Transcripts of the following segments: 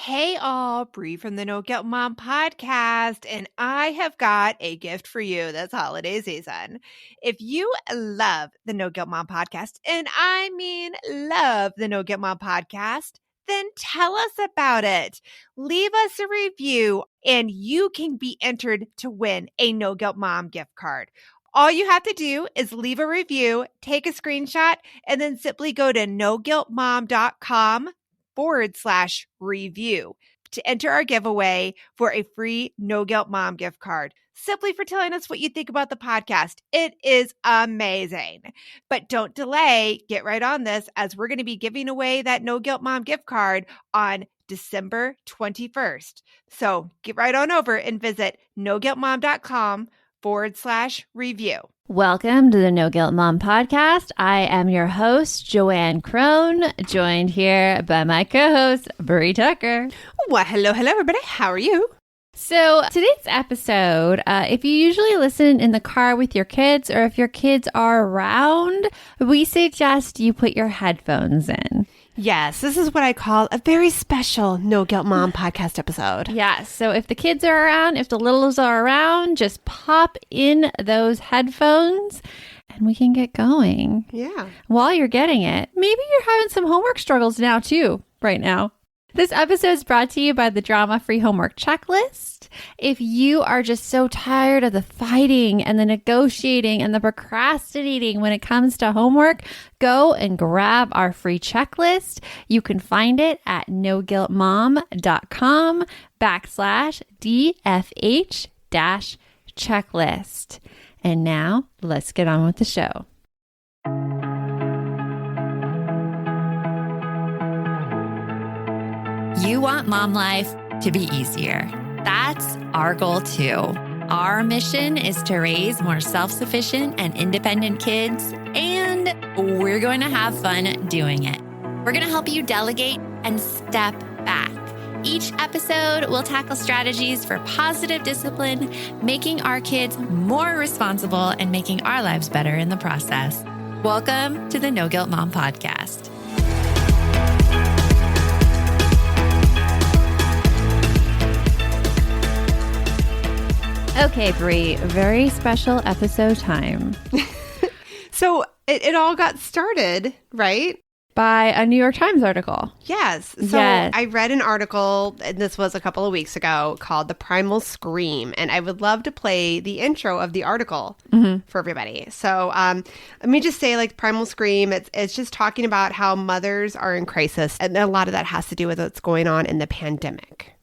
Hey all, Bree from the No Guilt Mom podcast, and I have got a gift for you this holiday season. If you love the No Guilt Mom podcast, and I mean love the No Guilt Mom podcast, then tell us about it. Leave us a review, and you can be entered to win a No Guilt Mom gift card. All you have to do is leave a review, take a screenshot, and then simply go to noguiltmom.com/review to enter our giveaway for a free No Guilt Mom gift card, simply for telling us what you think about the podcast. It is amazing. But don't delay. Get right on this, as we're going to be giving away that No Guilt Mom gift card on December 21st. So get right on over and visit noguiltmom.com/review. Welcome to the No Guilt Mom podcast. I am your host, Joanne Crone, joined here by my co-host, Bree Tucker. Well, hello, everybody. How are you? So today's episode, if you usually listen in the car with your kids or if your kids are around, we suggest you put your headphones in. Yes, this is what I call a very special No Guilt Mom podcast episode. Yes, so if the kids are around, if the littles are around, just pop in those headphones and we can get going. Yeah. While you're getting it, maybe you're having some homework struggles now too, right now. This episode is brought to you by the Drama-Free Homework Checklist. If you are just so tired of the fighting and the negotiating and the procrastinating when it comes to homework, go and grab our free checklist. You can find it at noguiltmom.com/DFH-checklist. And now let's get on with the show. You want mom life to be easier. That's our goal too. Our mission is to raise more self-sufficient and independent kids, and we're going to have fun doing it. We're going to help you delegate and step back. Each episode will tackle strategies for positive discipline, making our kids more responsible and making our lives better in the process. Welcome to the No Guilt Mom podcast. Okay, Bree, very special episode time. So it all got started, right? By a New York Times article. Yes. So Yes. I read an article, and this was a couple of weeks ago, called The Primal Scream. And I would love to play the intro of the article for everybody. So let me just say, like, Primal Scream, it's just talking about how mothers are in crisis. And a lot of that has to do with what's going on in the pandemic.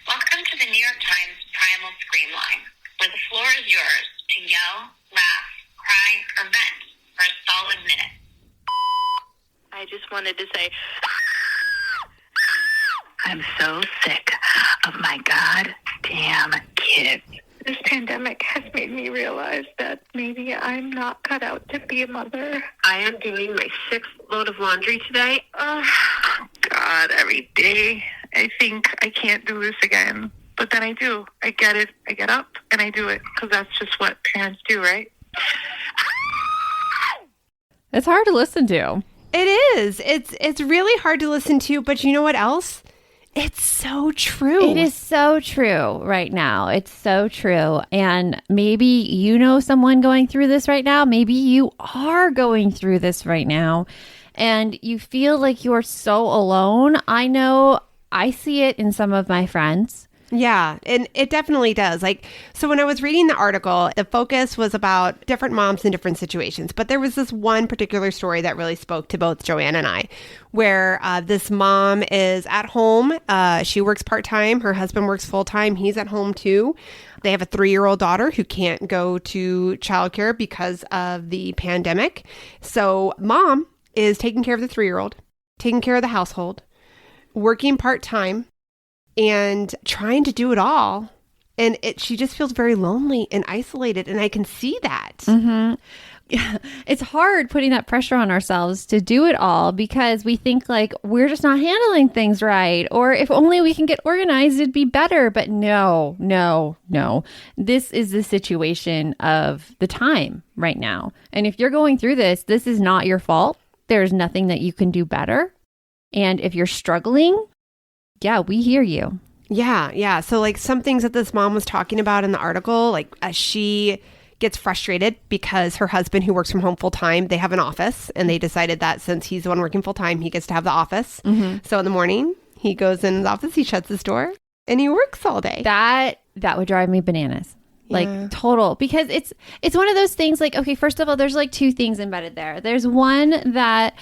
Welcome to the New York Times Primal Scream line, where the floor is yours to yell, laugh, cry, or vent for a solid minute. I just wanted to say, I'm so sick of my goddamn kids. This pandemic has made me realize that maybe I'm not cut out to be a mother. I am doing my 6th load of laundry today. Oh, God, every day I think I can't do this again. But then I do. I get it. I get up and I do it because that's just what parents do, right? It's hard to listen to. It is. It's really hard to listen to, but you know what else? It's so true. It is so true right now. It's so true. And maybe you know someone going through this right now. Maybe you are going through this right now and you feel like you're so alone. I know I see it in some of my friends. Yeah, and it definitely does. Like, so when I was reading the article, the focus was about different moms in different situations. But there was this one particular story that really spoke to both Joanne and I, where this mom is at home. She works part-time. Her husband works full-time. He's at home too. They have a 3-year-old daughter who can't go to childcare because of the pandemic. So mom is taking care of the 3-year-old, taking care of the household, working part-time, and trying to do it all. And she just feels very lonely and isolated. And I can see that. Mm-hmm. It's hard putting that pressure on ourselves to do it all because we think like we're just not handling things right. Or if only we can get organized, it'd be better. But no. This is the situation of the time right now. And if you're going through this, this is not your fault. There's nothing that you can do better. And if you're struggling, yeah, we hear you. Yeah, yeah. So like some things that this mom was talking about in the article, like she gets frustrated because her husband, who works from home full time, they have an office, and they decided that since he's the one working full time, he gets to have the office. So in the morning, he goes in his office, he shuts his door, and he works all day. That would drive me bananas. Like total, because it's one of those things like, okay, first of all, there's like two things embedded there. There's one that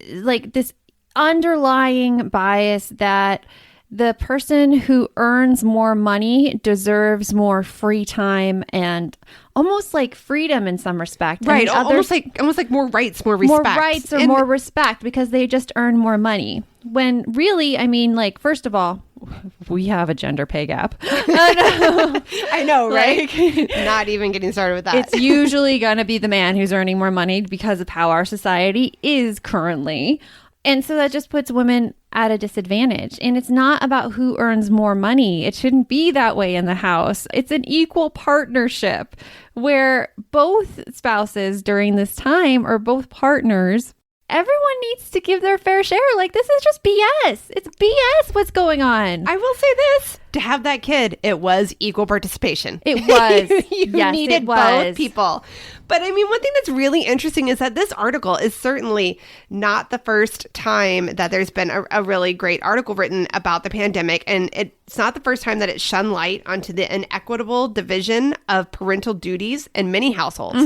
like this underlying bias that the person who earns more money deserves more free time and almost like freedom in some respect. Right. And Almost like more rights, more respect. More rights or more respect because they just earn more money. When really, I mean, like, first of all, we have a gender pay gap. I know, right? Like, not even getting started with that. It's usually going to be the man who's earning more money because of how our society is currently. And so that just puts women at a disadvantage. And it's not about who earns more money. It shouldn't be that way in the house. It's an equal partnership where both spouses during this time or both partners, everyone needs to give their fair share. Like, this is just BS. It's BS what's going on. I will say this. To have that kid, it was equal participation. It was. You Yes, needed it was. both people. But I mean, one thing that's really interesting is that this article is certainly not the first time that there's been a really great article written about the pandemic. And it's not the first time that it shone light onto the inequitable division of parental duties in many households,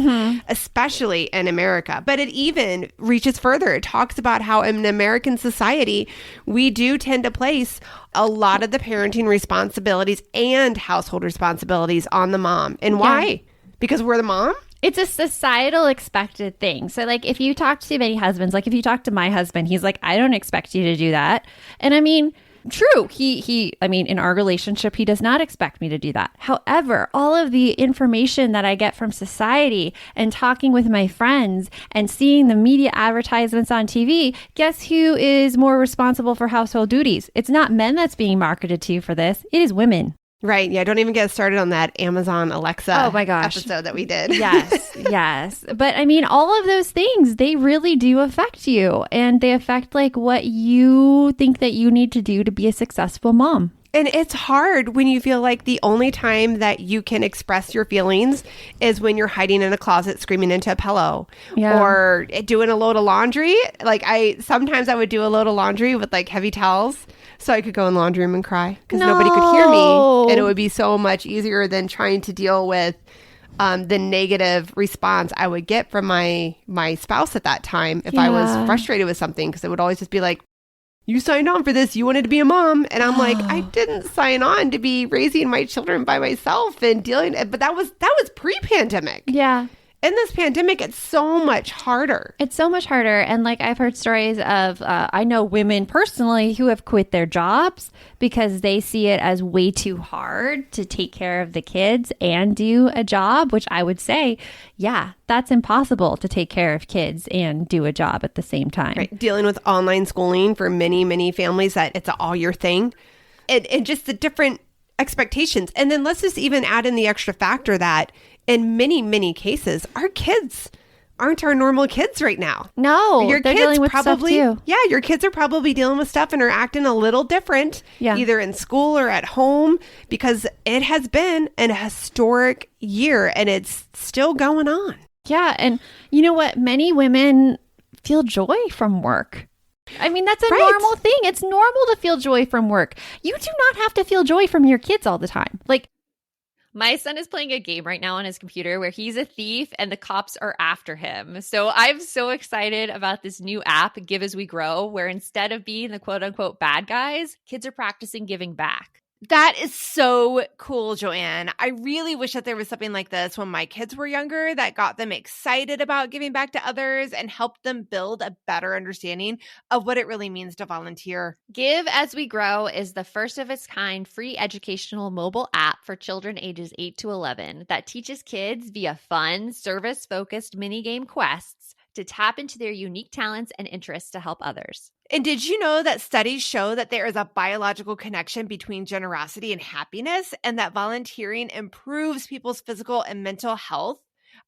especially in America. But it even reaches further. It talks about how in American society, we do tend to place a lot of the parenting responsibilities and household responsibilities on the mom. And why? Because we're the mom? It's a societal expected thing. So like if you talk to many husbands, like if you talk to my husband, he's like, I don't expect you to do that. And I mean, true. I mean, in our relationship, he does not expect me to do that. However, all of the information that I get from society and talking with my friends and seeing the media advertisements on TV, guess who is more responsible for household duties? It's not men that's being marketed to you for this. It is women. Right. Yeah. Don't even get started on that Amazon Alexa episode that we did. Yes. Yes. But I mean, all of those things, they really do affect you, and they affect like what you think that you need to do to be a successful mom. And it's hard when you feel like the only time that you can express your feelings is when you're hiding in a closet screaming into a pillow or doing a load of laundry. Like sometimes I would do a load of laundry with like heavy towels so I could go in the laundry room and cry because nobody could hear me. And it would be so much easier than trying to deal with the negative response I would get from my spouse at that time if I was frustrated with something, because it would always just be like, you signed on for this. You wanted to be a mom. And I'm like, I didn't sign on to be raising my children by myself and dealing. But that was pre-pandemic. Yeah. In this pandemic, it's so much harder. It's so much harder. And like I've heard stories of, I know women personally who have quit their jobs because they see it as way too hard to take care of the kids and do a job, which I would say, yeah, that's impossible to take care of kids and do a job at the same time. Right. Dealing with online schooling for many, many families, that it's all your thing. And just the different expectations. And then let's just even add in the extra factor that in many, many cases, our kids aren't our normal kids right now. No, your they're kids dealing with probably, stuff too. Yeah, your kids are probably dealing with stuff and are acting a little different, either in school or at home, because it has been an historic year and it's still going on. Yeah, and you know what? Many women feel joy from work. I mean, that's a normal thing. It's normal to feel joy from work. You do not have to feel joy from your kids all the time. Like, my son is playing a game right now on his computer where he's a thief and the cops are after him. So I'm so excited about this new app, Give As We Grow, where instead of being the quote unquote bad guys, kids are practicing giving back. That is so cool, Joanne. I really wish that there was something like this when my kids were younger that got them excited about giving back to others and helped them build a better understanding of what it really means to volunteer. Give As We Grow is the first of its kind free educational mobile app for children ages 8 to 11 that teaches kids via fun, service-focused minigame quests to tap into their unique talents and interests to help others. And did you know that studies show that there is a biological connection between generosity and happiness, and that volunteering improves people's physical and mental health?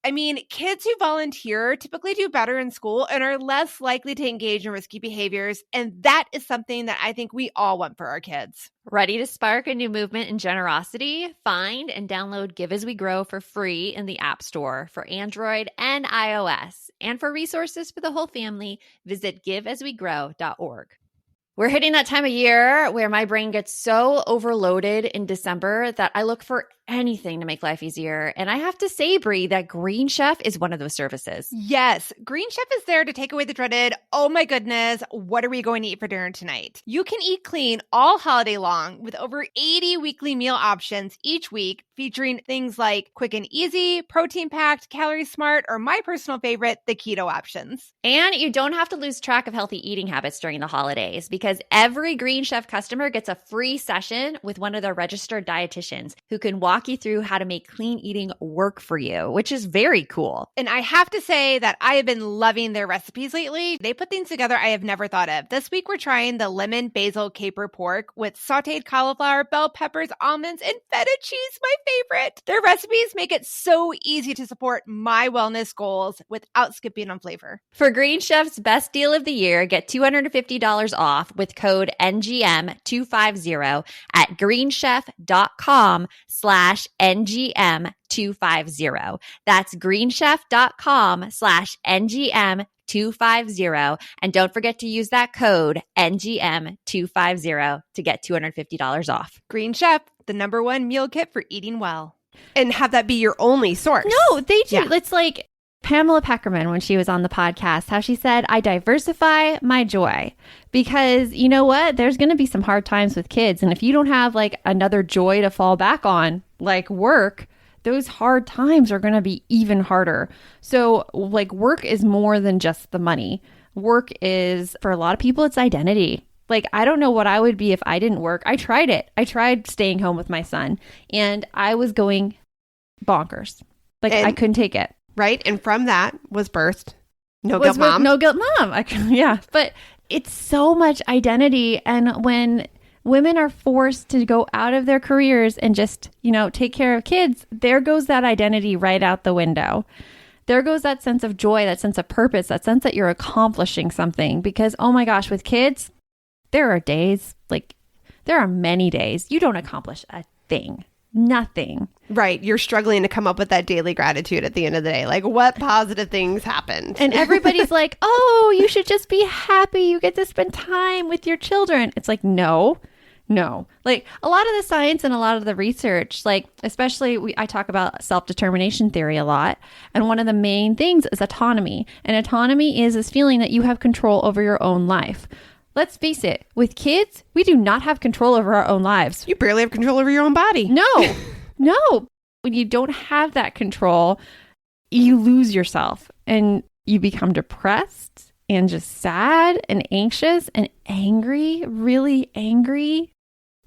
I mean, kids who volunteer typically do better in school and are less likely to engage in risky behaviors. And that is something that I think we all want for our kids. Ready to spark a new movement in generosity? Find and download Give As We Grow for free in the App Store for Android and iOS. And for resources for the whole family, visit giveaswegrow.org. We're hitting that time of year where my brain gets so overloaded in December that I look for anything to make life easier. And I have to say, Brie, that Green Chef is one of those services. Yes, Green Chef is there to take away the dreaded, oh my goodness, what are we going to eat for dinner tonight? You can eat clean all holiday long with over 80 weekly meal options each week, featuring things like quick and easy, protein-packed, calorie-smart, or my personal favorite, the keto options. And you don't have to lose track of healthy eating habits during the holidays because every Green Chef customer gets a free session with one of their registered dietitians who can walk you through how to make clean eating work for you, which is very cool. And I have to say that I have been loving their recipes lately. They put things together I have never thought of. This week, we're trying the lemon basil caper pork with sauteed cauliflower, bell peppers, almonds, and feta cheese, my favorite. Their recipes make it so easy to support my wellness goals without skipping on flavor. For Green Chef's best deal of the year, get $250 off with code NGM250 at greenchef.com/NGM250. That's greenchef.com/NGM250. And don't forget to use that code NGM250 to get $250 off. Green Chef, the #1 meal kit for eating well. And have that be your only source. No, they do. Yeah. It's like Pamela Peckerman, when she was on the podcast, how she said, I diversify my joy. Because you know what? There's going to be some hard times with kids. And if you don't have like another joy to fall back on, like work, those hard times are going to be even harder. So like work is more than just the money. Work is, for a lot of people, it's identity. Like, I don't know what I would be if I didn't work. I tried it. I tried staying home with my son and I was going bonkers. Like, I couldn't take it. Right? And from that was birthed No Guilt Mom. No Guilt Mom. Yeah. But it's so much identity. And when women are forced to go out of their careers and just, take care of kids, there goes that identity right out the window. There goes that sense of joy, that sense of purpose, that sense that you're accomplishing something. Because, oh my gosh, with kids, there are days, there are many days you don't accomplish a thing. Nothing. Right. You're struggling to come up with that daily gratitude at the end of the day. Like, what positive things happened? And everybody's like, oh, you should just be happy. You get to spend time with your children. It's like, no. Like, a lot of the science and a lot of the research, especially I talk about self-determination theory a lot. And one of the main things is autonomy. And autonomy is this feeling that you have control over your own life. Let's face it, with kids, we do not have control over our own lives. You barely have control over your own body. No. When you don't have that control, you lose yourself and you become depressed and just sad and anxious and angry, really angry.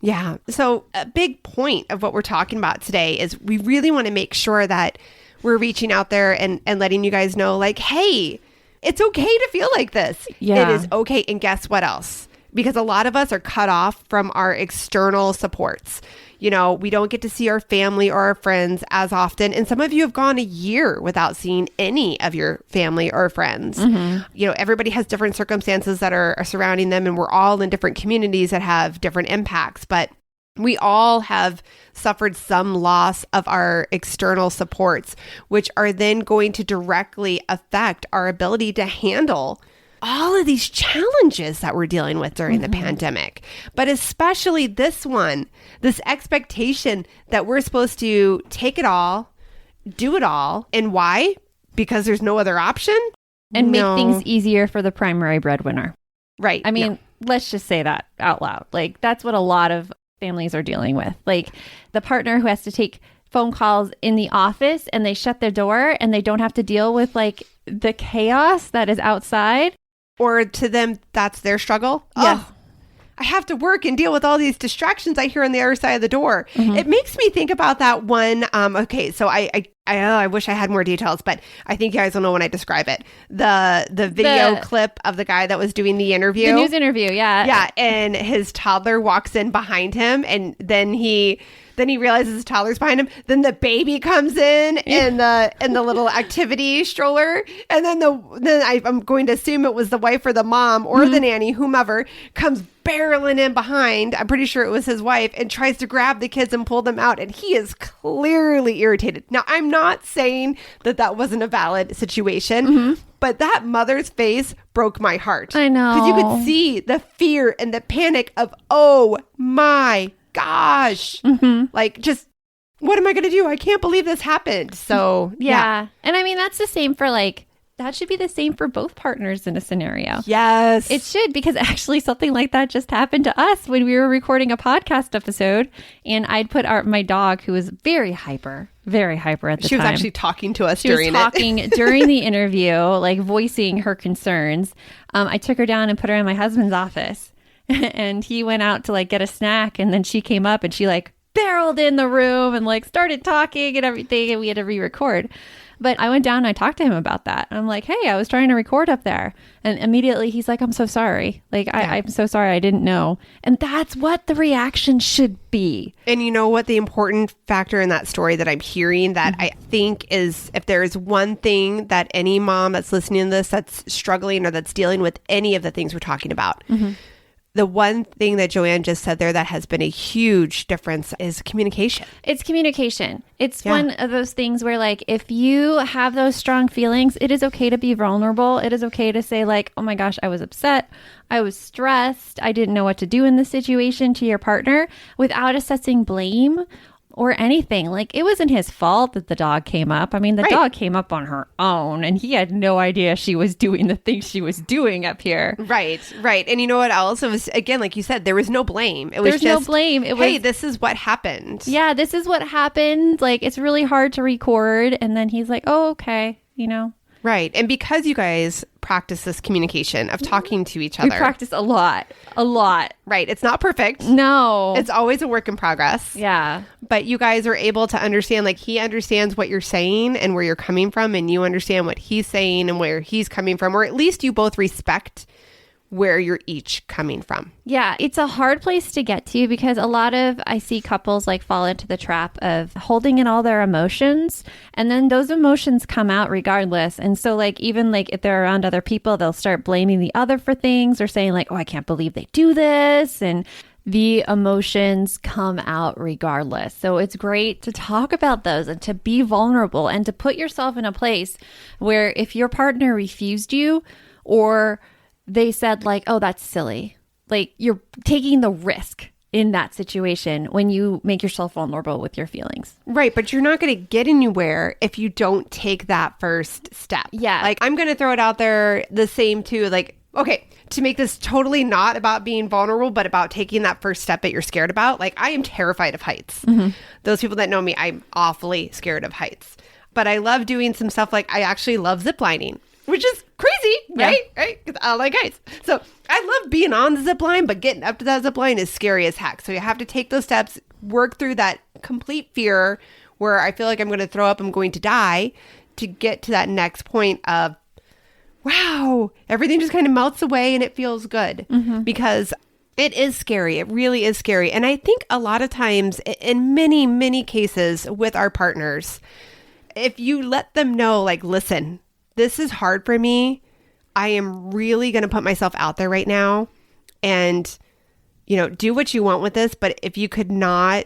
Yeah. So a big point of what we're talking about today is we really want to make sure that we're reaching out there and letting you guys know, hey, it's okay to feel like this. Yeah. It is okay. And guess what else? Because a lot of us are cut off from our external supports. We don't get to see our family or our friends as often. And some of you have gone a year without seeing any of your family or friends. Mm-hmm. Everybody has different circumstances that are surrounding them, and we're all in different communities that have different impacts. But we all have suffered some loss of our external supports, which are then going to directly affect our ability to handle all of these challenges that we're dealing with during the pandemic. But especially this one, this expectation that we're supposed to take it all, do it all. And why? Because there's no other option? And make things easier for the primary breadwinner. Right. I mean, let's just say that out loud. That's what a lot of families are dealing with. The partner who has to take phone calls in the office and they shut their door and they don't have to deal with the chaos that is outside. Or to them, that's their struggle. Yes. Oh, I have to work and deal with all these distractions I hear on the other side of the door. Mm-hmm. It makes me think about that one. So I I wish I had more details, but I think you guys will know when I describe it. The video clip of the guy that was doing the interview. The news interview, yeah. Yeah, and his toddler walks in behind him, and then he realizes his toddler's behind him. Then the baby comes in the little activity stroller, and then I'm going to assume it was the wife or the mom or the nanny, whomever, comes barreling in behind. I'm pretty sure it was his wife, and tries to grab the kids and pull them out. And he is clearly irritated. Now, I'm not saying that wasn't a valid situation, but that mother's face broke my heart. I know. Because you could see the fear and the panic of, oh my gosh. Like, just, what am I going to do? I can't believe this happened. So, yeah. And I mean, that's the same for that should be the same for both partners in a scenario. Yes. It should, because actually something like that just happened to us when we were recording a podcast episode, and I'd put my dog, who was very hyper at the time. She was actually talking to us during it. She was talking during the interview, like voicing her concerns. I took her down and put her in my husband's office, and he went out to like get a snack, and then she came up and she like barreled in the room and like started talking and everything, and we had to re-record. But I went down and I talked to him about that. I'm like, hey, I was trying to record up there. And immediately he's like, I'm so sorry. Like, I'm so sorry. I didn't know. And that's what the reaction should be. And you know what? The important factor in that story that I'm hearing that I think is, if there is one thing that any mom that's listening to this that's struggling or that's dealing with any of the things we're talking about, the one thing that Joanne just said there that has been a huge difference is communication. It's communication. It's one of those things where, like, if you have those strong feelings, it is okay to be vulnerable. It is okay to say, like, oh my gosh, I was upset. I was stressed. I didn't know what to do in this situation, to your partner, without assessing blame or anything. Like, it wasn't his fault that the dog came up. I mean, the dog came up on her own, and he had no idea she was doing the things she was doing up here. Right. And you know what else? It was, again, like you said, there was no blame. It was no blame. It was, hey, this is what happened. Yeah, this is what happened. Like, it's really hard to record. And then he's like, oh, okay, you know. Right. And because you guys practice this communication of talking to each other. We practice a lot. Right. It's not perfect. No. It's always a work in progress. Yeah. But you guys are able to understand, like, he understands what you're saying and where you're coming from, and you understand what he's saying and where he's coming from, or at least you both respect where you're each coming from. Yeah, it's a hard place to get to, because I see couples like fall into the trap of holding in all their emotions, and then those emotions come out regardless. And so, like, even like if they're around other people, they'll start blaming the other for things, or saying like, oh, I can't believe they do this. And the emotions come out regardless. So it's great to talk about those and to be vulnerable and to put yourself in a place where if your partner refused you, or they said like, oh, that's silly, like, you're taking the risk in that situation when you make yourself vulnerable with your feelings. Right. But you're not going to get anywhere if you don't take that first step. Yeah. Like, I'm going to throw it out there the same too. Like, okay, to make this totally not about being vulnerable, but about taking that first step that you're scared about. Like, I am terrified of heights. Those people that know me, I'm awfully scared of heights. But I love doing some stuff. Like, I actually love ziplining, which is crazy, right? Right? 'Cause I like heights. So I love being on the zip line, but getting up to that zip line is scary as heck. So you have to take those steps, work through that complete fear where I feel like I'm going to throw up, I'm going to die, to get to that next point of, wow, everything just kind of melts away and it feels good. Because it is scary. It really is scary. And I think a lot of times, in many, many cases with our partners, if you let them know, like, listen, this is hard for me. I am really going to put myself out there right now, and, you know, do what you want with this. But if you could not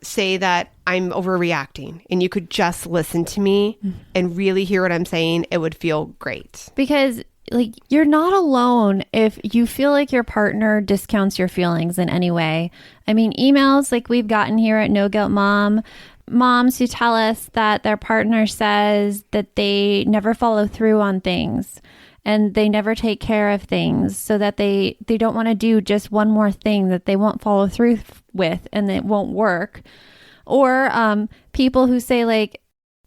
say that I'm overreacting and you could just listen to me and really hear what I'm saying, it would feel great. Because, like, you're not alone if you feel like your partner discounts your feelings in any way. I mean, emails like we've gotten here at No Guilt Mom, moms who tell us that their partner says that they never follow through on things and they never take care of things, so that they don't want to do just one more thing that they won't follow through with and it won't work. Or people who say, like,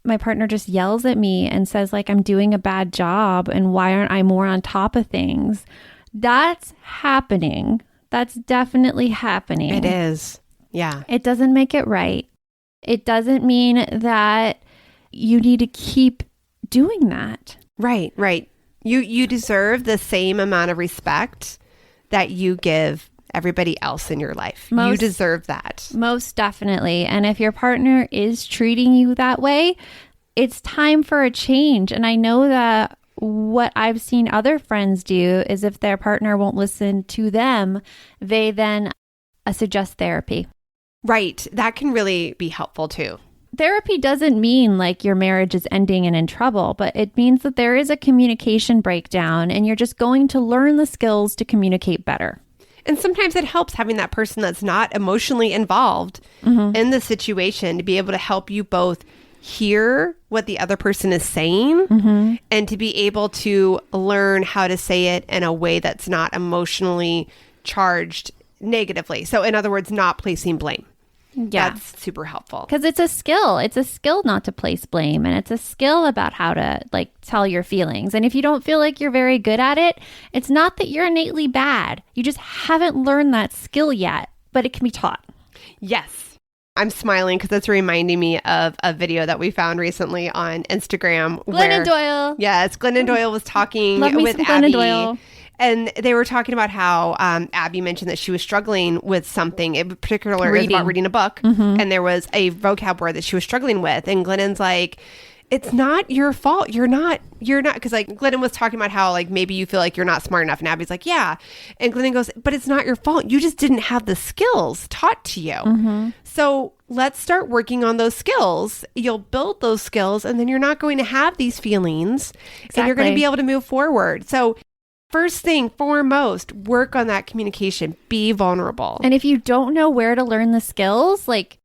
my partner just yells at me and says, like, I'm doing a bad job and why aren't I more on top of things? That's happening. That's definitely happening. It is. Yeah. It doesn't make it right. It doesn't mean that you need to keep doing that. Right, right. You deserve the same amount of respect that you give everybody else in your life. You deserve that. Most definitely. And if your partner is treating you that way, it's time for a change. And I know that what I've seen other friends do is if their partner won't listen to them, they then suggest therapy. Right. That can really be helpful too. Therapy doesn't mean like your marriage is ending and in trouble, but it means that there is a communication breakdown and you're just going to learn the skills to communicate better. And sometimes it helps having that person that's not emotionally involved in the situation to be able to help you both hear what the other person is saying and to be able to learn how to say it in a way that's not emotionally charged negatively. So in other words, not placing blame. Yeah. That's super helpful. Because it's a skill. It's a skill not to place blame. And it's a skill about how to like tell your feelings. And if you don't feel like you're very good at it, it's not that you're innately bad. You just haven't learned that skill yet, but it can be taught. Yes. I'm smiling because it's reminding me of a video that we found recently on Instagram. Glennon Doyle. Yes, Glennon Doyle was talking Love me with some Abby. Glennon Doyle. And they were talking about how Abby mentioned that she was struggling with something. In particular, it was about reading a book. And there was a vocab word that she was struggling with. And Glennon's like, it's not your fault. You're not, because like Glennon was talking about how like maybe you feel like you're not smart enough. And Abby's like, yeah. And Glennon goes, but it's not your fault. You just didn't have the skills taught to you. So let's start working on those skills. You'll build those skills and then you're not going to have these feelings and you're going to be able to move forward. So first thing, foremost, work on that communication. Be vulnerable. And if you don't know where to learn the skills, like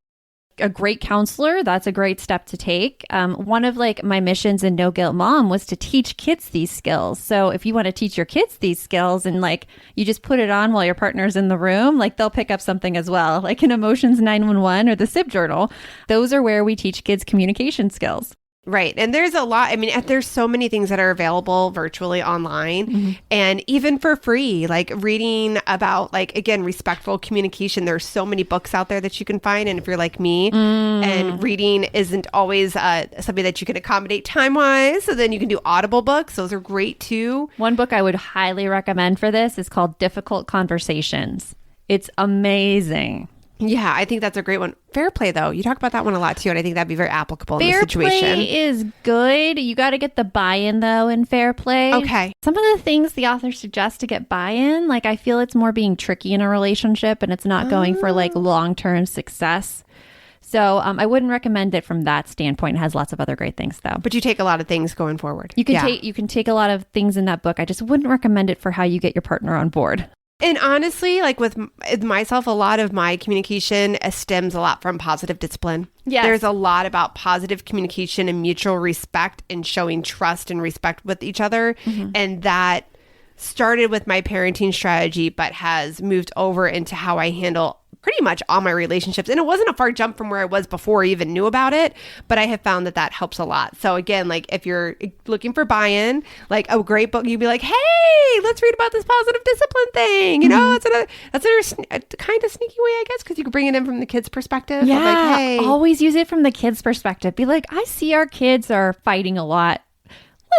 a great counselor, that's a great step to take. One of like my missions in No Guilt Mom was to teach kids these skills. So if you want to teach your kids these skills and like you just put it on while your partner's in the room, like they'll pick up something as well. Like in Emotions 911 or the SIB Journal, those are where we teach kids communication skills. Right. And there's a lot. I mean, there's so many things that are available virtually online and even for free, like reading about, like, again, respectful communication. There's so many books out there that you can find. And if you're like me and reading isn't always something that you can accommodate time wise, so then you can do Audible books. Those are great too. One book I would highly recommend for this is called Difficult Conversations. It's amazing. Yeah, I think that's a great one. Fair play, though. You talk about that one a lot, too, and I think that'd be very applicable in this situation. Fair play is good. You got to get the buy-in, though, in fair play. Okay. Some of the things the author suggests to get buy-in, like I feel it's more being tricky in a relationship and it's not going for like long-term success. So I wouldn't recommend it from that standpoint. It has lots of other great things, though. But you take a lot of things going forward. You can take a lot of things in that book. I just wouldn't recommend it for how you get your partner on board. And honestly, like with myself, a lot of my communication stems a lot from positive discipline. Yes. There's a lot about positive communication and mutual respect and showing trust and respect with each other. And that started with my parenting strategy, but has moved over into how I handle pretty much all my relationships. And it wasn't a far jump from where I was before I even knew about it, but I have found that helps a lot. So again, like if you're looking for buy-in, like a great book, you'd be like, hey, let's read about this positive discipline thing. You know, that's another kind of sneaky way, I guess, because you can bring it in from the kids' perspective. Yeah, Like, hey. always use it from the kids' perspective. Be like, I see our kids are fighting a lot.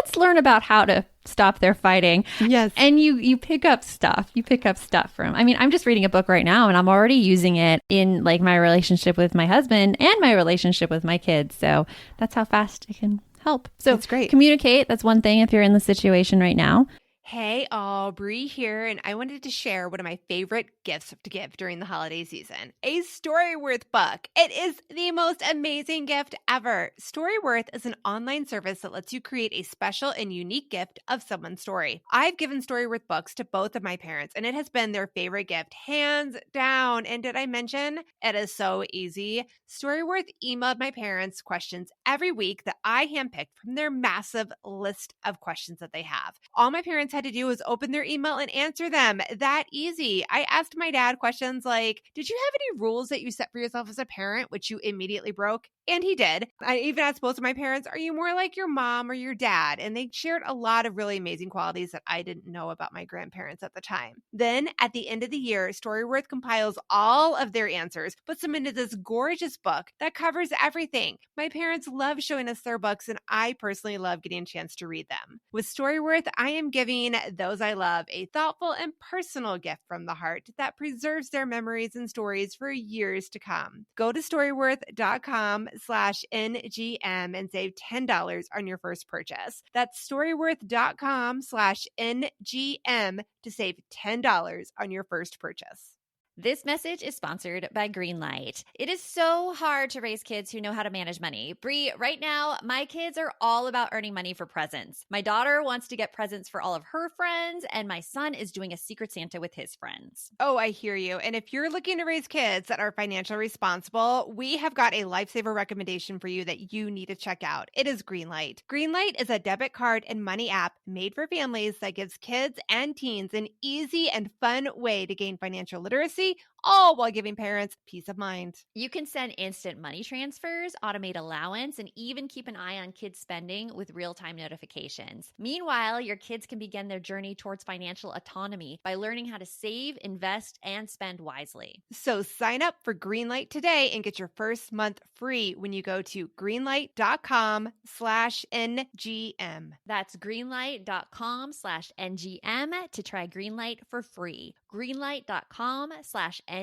Let's learn about how to stop their fighting. Yes. And you pick up stuff. You pick up stuff from, I mean, I'm just reading a book right now and I'm already using it in like my relationship with my husband and my relationship with my kids. So that's how fast it can help. So that's great. Communicate. That's one thing if you're in the situation right now. Hey, Aubrey here, and I wanted to share one of my favorite gifts to give during the holiday season, a Storyworth book. It is the most amazing gift ever. Storyworth is an online service that lets you create a special and unique gift of someone's story. I've given Storyworth books to both of my parents, and it has been their favorite gift, hands down. And did I mention it is so easy? Storyworth emailed my parents questions every week that I handpicked from their massive list of questions that they have. All my parents had to do was open their email and answer them. That easy. I asked my dad questions like, did you have any rules that you set for yourself as a parent, which you immediately broke? And he did. I even asked both of my parents, are you more like your mom or your dad? And they shared a lot of really amazing qualities that I didn't know about my grandparents at the time. Then at the end of the year, Storyworth compiles all of their answers, puts them into this gorgeous book that covers everything. My parents love showing us their books, and I personally love getting a chance to read them. With Storyworth, I am giving those I love a thoughtful and personal gift from the heart that preserves their memories and stories for years to come. Go to storyworth.com/NGM and save $10 on your first purchase. That's storyworth.com/NGM to save $10 on your first purchase. This message is sponsored by Greenlight. It is so hard to raise kids who know how to manage money. Bree, right now, my kids are all about earning money for presents. My daughter wants to get presents for all of her friends, and my son is doing a Secret Santa with his friends. Oh, I hear you. And if you're looking to raise kids that are financially responsible, we have got a lifesaver recommendation for you that you need to check out. It is Greenlight. Greenlight is a debit card and money app made for families that gives kids and teens an easy and fun way to gain financial literacy, all while giving parents peace of mind. You can send instant money transfers, automate allowance, and even keep an eye on kids' spending with real-time notifications. Meanwhile, your kids can begin their journey towards financial autonomy by learning how to save, invest, and spend wisely. So sign up for Greenlight today and get your first month free when you go to greenlight.com/NGM. That's greenlight.com/NGM to try Greenlight for free. Greenlight.com/NGM.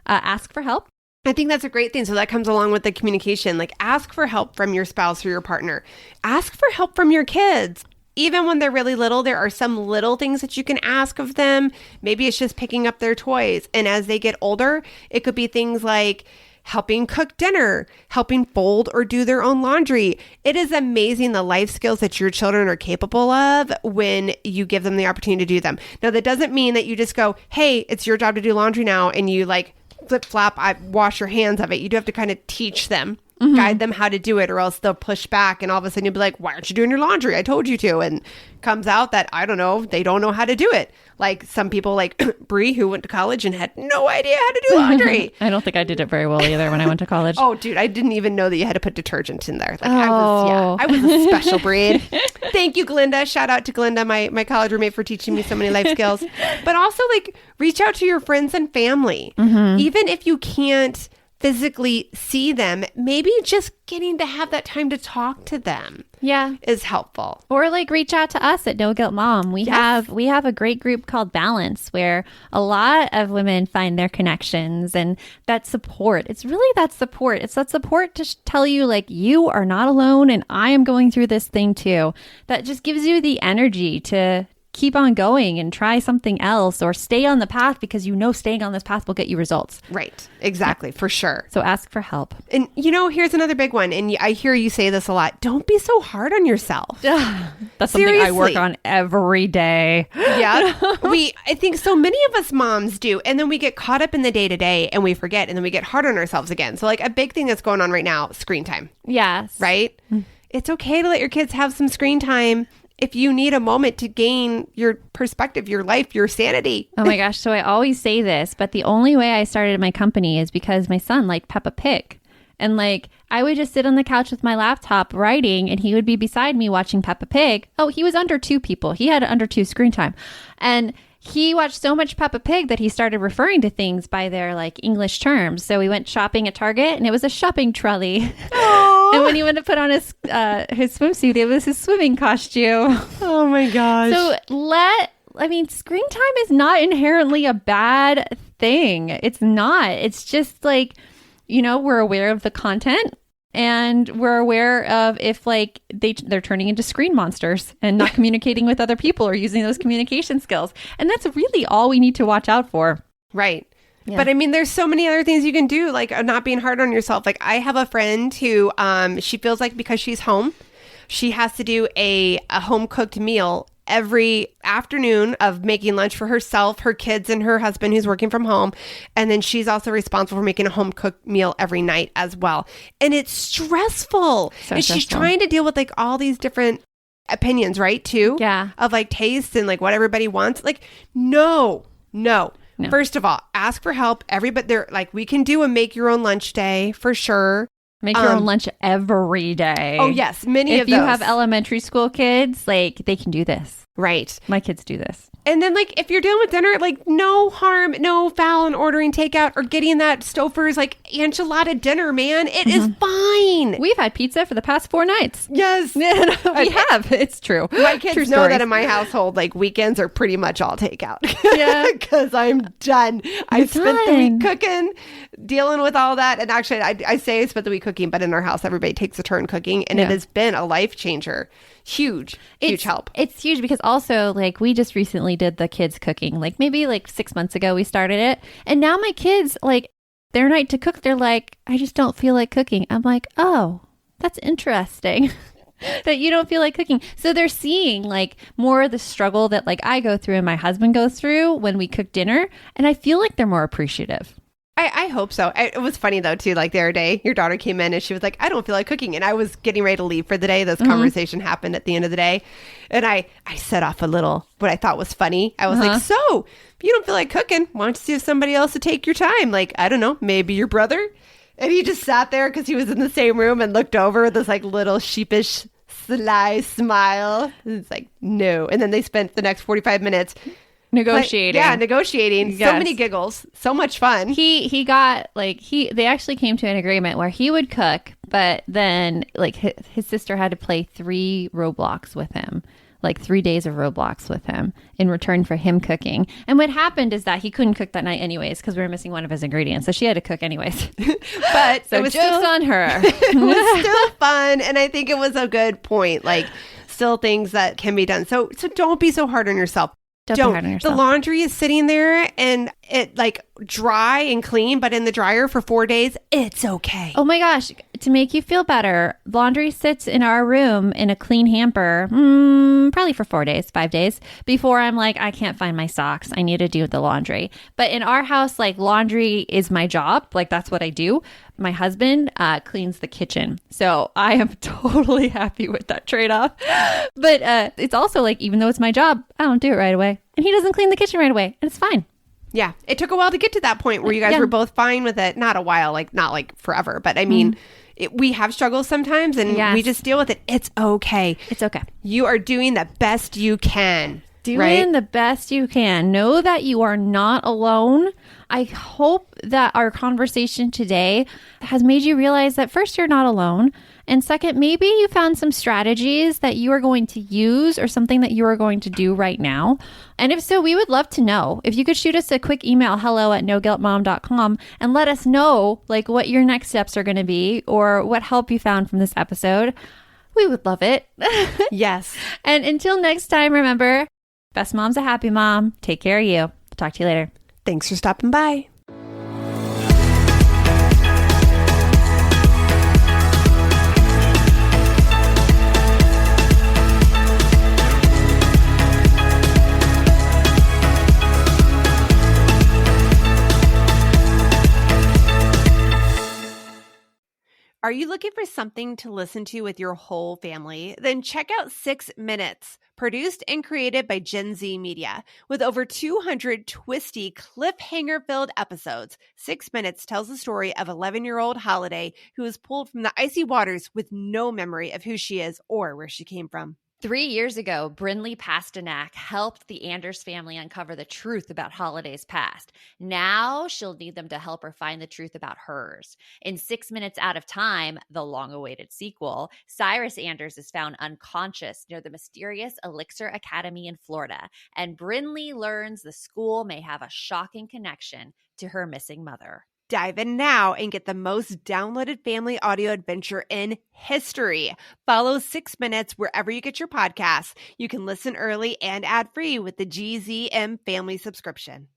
Ask for help. I think that's a great thing. So that comes along with the communication. Like, ask for help from your spouse or your partner. Ask for help from your kids. Even when they're really little, there are some little things that you can ask of them. Maybe it's just picking up their toys. And as they get older, it could be things like helping cook dinner, helping fold or do their own laundry. It is amazing the life skills that your children are capable of when you give them the opportunity to do them. Now, that doesn't mean that you just go, hey, it's your job to do laundry now, and you like flip flop, wash your hands of it. You do have to kind of teach them, guide them how to do it, or else they'll push back, and all of a sudden you'll be like, why aren't you doing your laundry? I told you to. And comes out that, I don't know, they don't know how to do it. Like some people like Bree, who went to college and had no idea how to do laundry. I don't think I did it very well either when I went to college. Oh, dude, I didn't even know that you had to put detergent in there. Like I was a special breed. Thank you, Glinda. Shout out to Glinda, my college roommate, for teaching me so many life skills. But also, like, reach out to your friends and family. Even if you can't physically see them, maybe just getting to have that time to talk to them is helpful. Or like reach out to us at No Guilt Mom. We have a great group called Balance, where a lot of women find their connections and that support. It's really that support. It's that support to tell you, like, you are not alone and I am going through this thing too. That just gives you the energy to keep on going and try something else, or stay on the path, because you know staying on this path will get you results. Right. Exactly. For sure. So ask for help. And here's another big one. And I hear you say this a lot. Don't be so hard on yourself. That's something I work on every day. Yeah. I think so many of us moms do. And then we get caught up in the day to day and we forget, and then we get hard on ourselves again. So like a big thing that's going on right now, screen time. Yes. Right? It's okay to let your kids have some screen time if you need a moment to gain your perspective, your life, your sanity. Oh my gosh. So I always say this, but the only way I started my company is because my son liked Peppa Pig. And like, I would just sit on the couch with my laptop writing, and he would be beside me watching Peppa Pig. Oh, he was under 2 people. He had under 2 screen time. And he watched so much Peppa Pig that he started referring to things by their like English terms. So we went shopping at Target, and it was a shopping trolley. And when he went to put on his swimsuit, it was his swimming costume. Oh my gosh. So screen time is not inherently a bad thing. It's not. It's just like, we're aware of the content, and we're aware of if like they're turning into screen monsters and not communicating with other people or using those communication skills. And that's really all we need to watch out for. Right. Yeah. But I mean, there's so many other things you can do, like not being hard on yourself. Like I have a friend who she feels like because she's home, she has to do a home cooked meal every afternoon of making lunch for herself, her kids, and her husband who's working from home. And then she's also responsible for making a home cooked meal every night as well. And it's stressful. And she's trying to deal with like all these different opinions, right? Too. Yeah. Of like taste and like what everybody wants. Like, no. First of all, ask for help. Everybody, they're like, we can do a make your own lunch day for sure. Make your own lunch every day. Oh, yes. Many of If those. you have elementary school kids, like they can do this. Right. My kids do this. And then like if you're dealing with dinner, like no harm, no foul in ordering takeout or getting that Stouffer's like enchilada dinner, man. It is fine. We've had pizza for the past 4 nights. Yes. We have. It's true. My kids True know stories. that in my household, like weekends are pretty much all takeout. Yeah. Because I'm done. I spent the week cooking, dealing with all that. And actually, I say I spent the week cooking, but in our house, everybody takes a turn cooking. And it has been a life changer. Huge help. It's huge because also like we just recently did the kids cooking, like maybe like 6 months ago we started it. And now my kids, like their night to cook, they're like, I just don't feel like cooking. I'm like, oh, that's interesting. That you don't feel like cooking. So they're seeing like more of the struggle that like I go through and my husband goes through when we cook dinner. And I feel like they're more appreciative. I hope so. It was funny though too. Like the other day, your daughter came in and she was like, "I don't feel like cooking," and I was getting ready to leave for the day. This conversation happened at the end of the day, and I set off a little what I thought was funny. I was like, "So if you don't feel like cooking, why don't you see if somebody else to take your time? Like I don't know, maybe your brother." And he just sat there because he was in the same room and looked over with this like little sheepish sly smile. And it's like no. And then they spent the next 45 minutes. Negotiating. Negotiating. Yes. So many giggles. So much fun. He got like they actually came to an agreement where he would cook, but then like his sister had to play 3 Roblox with him, like 3 days of Roblox with him in return for him cooking. And what happened is that he couldn't cook that night anyways because we were missing one of his ingredients, so she had to cook anyways. But so it was joke's on her. It was still fun, and I think it was a good point. Like still things that can be done. So don't be so hard on yourself. Don't be hard on yourself. The laundry is sitting there and it like dry and clean, but in the dryer for 4 days, it's okay. Oh my gosh. To make you feel better, laundry sits in our room in a clean hamper, probably for 4 days, 5 days, before I'm like, I can't find my socks. I need to do the laundry. But in our house, like laundry is my job. Like that's what I do. My husband cleans the kitchen. So I am totally happy with that trade-off. But it's also like, even though it's my job, I don't do it right away. And he doesn't clean the kitchen right away. And it's fine. Yeah. It took a while to get to that point where you guys were both fine with it. Not a while, like not like forever. But I mean, we have struggles sometimes and we just deal with it. It's okay. It's okay. You are doing the best you can. Doing the best you can. Know that you are not alone. I hope that our conversation today has made you realize that first, you're not alone. And second, maybe you found some strategies that you are going to use or something that you are going to do right now. And if so, we would love to know. If you could shoot us a quick email, hello@noguiltmom.com, and let us know like what your next steps are going to be or what help you found from this episode. We would love it. Yes. And until next time, remember, best mom's a happy mom. Take care of you. Talk to you later. Thanks for stopping by. Are you looking for something to listen to with your whole family? Then check out 6 Minutes, produced and created by Gen Z Media. With over 200 twisty, cliffhanger-filled episodes, 6 Minutes tells the story of 11-year-old Holiday who is pulled from the icy waters with no memory of who she is or where she came from. 3 years ago, Brinley Pasternak helped the Anders family uncover the truth about Holiday's past. Now she'll need them to help her find the truth about hers. In 6 Minutes Out of Time, the long-awaited sequel, Cyrus Anders is found unconscious near the mysterious Elixir Academy in Florida, and Brinley learns the school may have a shocking connection to her missing mother. Dive in now and get the most downloaded family audio adventure in history. Follow 6 Minutes wherever you get your podcasts. You can listen early and ad-free with the GZM family subscription.